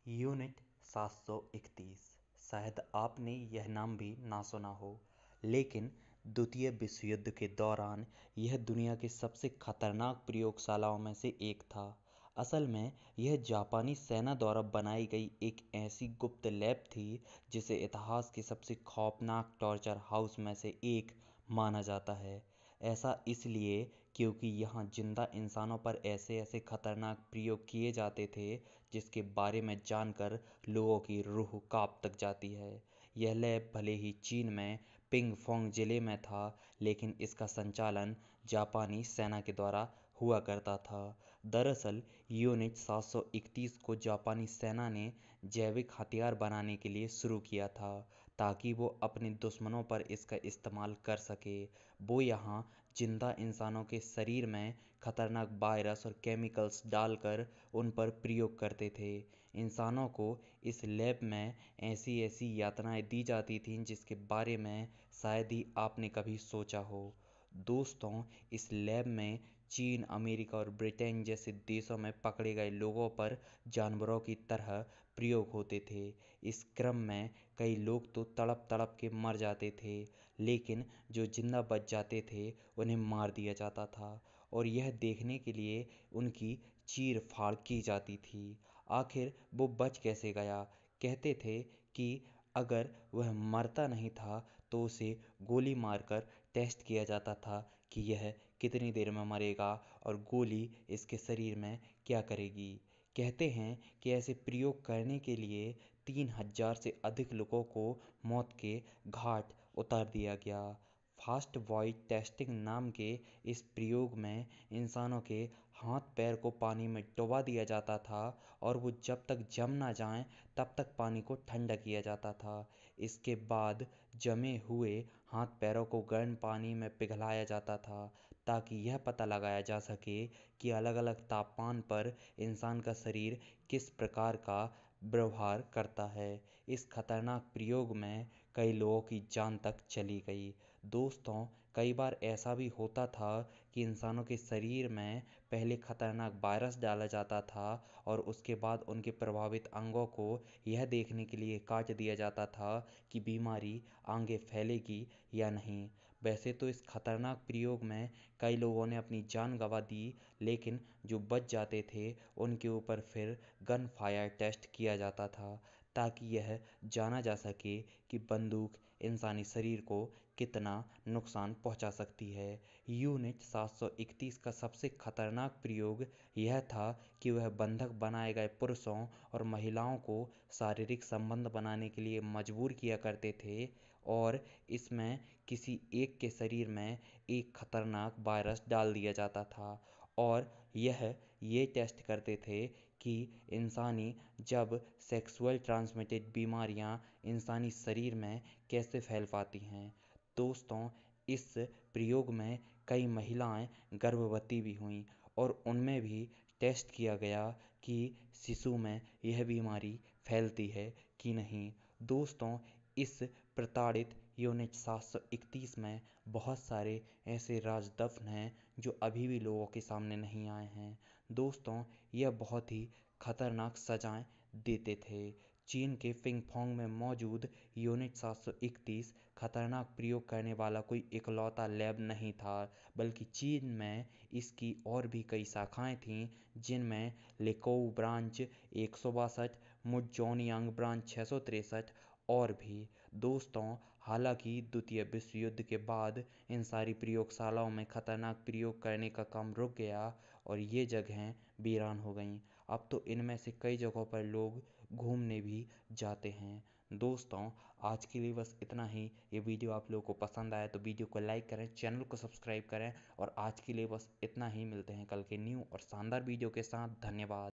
Unit 731। शायद आपने यह नाम भी ना सुना हो, लेकिन द्वितीय विश्व युद्ध के दौरान यह दुनिया की सबसे खतरनाक प्रयोगशालाओं में से एक था। असल में यह जापानी सेना द्वारा बनाई गई एक ऐसी गुप्त लैब थी जिसे इतिहास के सबसे खौफनाक टॉर्चर हाउस में से एक माना जाता है। ऐसा इसलिए क्योंकि यहाँ जिंदा इंसानों पर ऐसे ऐसे खतरनाक प्रयोग किए जाते थे जिसके बारे में जानकर लोगों की रूह कांप तक जाती है। यह लैब भले ही चीन में पिंगफोंग जिले में था, लेकिन इसका संचालन जापानी सेना के द्वारा हुआ करता था। दरअसल यूनिट 731 को जापानी सेना ने जैविक हथियार बनाने के लिए शुरू किया था ताकि वो अपने दुश्मनों पर इसका इस्तेमाल कर सके। वो यहाँ जिंदा इंसानों के शरीर में खतरनाक वायरस और केमिकल्स डालकर उन पर प्रयोग करते थे। इंसानों को इस लैब में ऐसी ऐसी यातनाएं दी जाती थीं जिसके बारे में शायद ही आपने कभी सोचा हो। दोस्तों, इस लैब में चीन, अमेरिका और ब्रिटेन जैसे देशों में पकड़े गए लोगों पर जानवरों की तरह प्रयोग होते थे। इस क्रम में कई लोग तो तड़प तड़प के मर जाते थे, लेकिन जो जिंदा बच जाते थे उन्हें मार दिया जाता था और यह देखने के लिए उनकी चीर फाड़ की जाती थी। आखिर वो बच कैसे गया? कहते थे कि अगर वह मरता नहीं था तो उसे गोली मारकर टेस्ट किया जाता था कि यह कितनी देर में मरेगा और गोली इसके शरीर में क्या करेगी। कहते हैं कि ऐसे प्रयोग करने के लिए 3000 से अधिक लोगों को मौत के घाट उतार दिया गया। फास्ट वॉइड टेस्टिंग नाम के इस प्रयोग में इंसानों के हाथ पैर को पानी में डुबा दिया जाता था और वो जब तक जम ना जाएं तब तक पानी को ठंडा किया जाता था। इसके बाद जमे हुए हाथ पैरों को गर्म पानी में पिघलाया जाता था ताकि यह पता लगाया जा सके कि अलग अलग तापमान पर इंसान का शरीर किस प्रकार का व्यवहार करता है। इस खतरनाक प्रयोग में कई लोगों की जान तक चली गई। दोस्तों, कई बार ऐसा भी होता था कि इंसानों के शरीर में पहले खतरनाक वायरस डाला जाता था और उसके बाद उनके प्रभावित अंगों को यह देखने के लिए काट दिया जाता था कि बीमारी आगे फैलेगी या नहीं। वैसे तो इस खतरनाक प्रयोग में कई लोगों ने अपनी जान गंवा दी, लेकिन जो बच जाते थे उनके ऊपर फिर गन फायर टेस्ट किया जाता था ताकि यह जाना जा सके कि बंदूक इंसानी शरीर को कितना नुकसान पहुंचा सकती है। यूनिट 731 का सबसे खतरनाक प्रयोग यह था कि वह बंधक बनाए गए पुरुषों और महिलाओं को शारीरिक संबंध बनाने के लिए मजबूर किया करते थे और इसमें किसी एक के शरीर में एक खतरनाक वायरस डाल दिया जाता था और ये टेस्ट करते थे कि इंसानी जब सेक्सुअल ट्रांसमिटेड बीमारियां इंसानी शरीर में कैसे फैल पाती हैं। दोस्तों, इस प्रयोग में कई महिलाएं गर्भवती भी हुईं और उनमें भी टेस्ट किया गया कि शिशु में यह बीमारी फैलती है कि नहीं। दोस्तों, इस प्रताड़ित यूनिट 731 में बहुत सारे ऐसे राज दफन हैं जो अभी भी लोगों के सामने नहीं आए हैं। दोस्तों, यह बहुत ही खतरनाक सजाएं देते थे। चीन के पिंगफोंग में मौजूद यूनिट 731 खतरनाक प्रयोग करने वाला कोई इकलौता लैब नहीं था, बल्कि चीन में इसकी और भी कई शाखाएं थीं, जिनमें लेकोउ ब्रांच 162, मुज़ोनियांग ब्रांच 663 और भी। दोस्तों, हालांकि द्वितीय विश्व युद्ध के बाद इन सारी प्रयोगशालाओं में खतरनाक प्रयोग करने का काम रुक गया और ये जगहें वीरान हो गईं। अब तो इनमें से कई जगहों पर लोग घूमने भी जाते हैं। दोस्तों, आज के लिए बस इतना ही। ये वीडियो आप लोगों को पसंद आया तो वीडियो को लाइक करें, चैनल को सब्सक्राइब करें और आज के लिए बस इतना ही। मिलते हैं कल के न्यू और शानदार वीडियो के साथ। धन्यवाद।